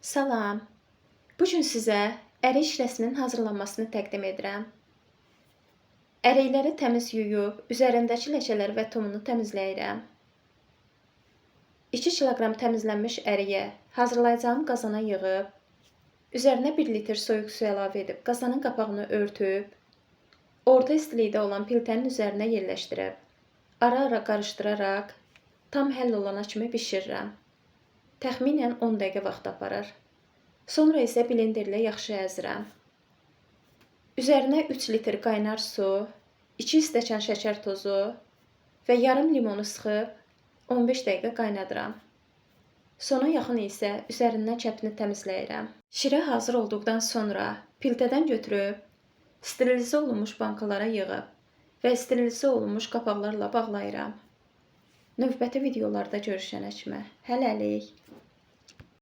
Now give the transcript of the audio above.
Salam. Bu gün sizə ərik şirəsinin hazırlanmasını təqdim edirəm. Ərikləri təmiz yuyub, üzərindəki ləkələri və tumunu təmizləyirəm. 2 kiloqram təmizlənmiş əriyə hazırlayacağım qazana yığıb, üzərinə 1 litr soyuq su əlavə edib, qazanın qapağını örtüb, orta istilikdə olan piltənin üzərinə yerləşdirib, ara-ara qarışdıraraq tam həll olana kimi bişirirəm. Təxminən 10 dəqiqə vaxt aparır. Sonra isə blenderlə yaxşı əzirəm. Üzərinə 3 litr qaynar su, 2 stəkan şəkər tozu və yarım limonu sıxıb 15 dəqiqə qaynadıram. Sona yaxın isə üzərindən kəpini təmizləyirəm. Şirə hazır olduqdan sonra piltədən götürüb, sterilizə olunmuş bankalara yığıb və sterilizə olunmuş qapaqlarla bağlayıram. Növbəti videolarda görüşənə kimi hələlik.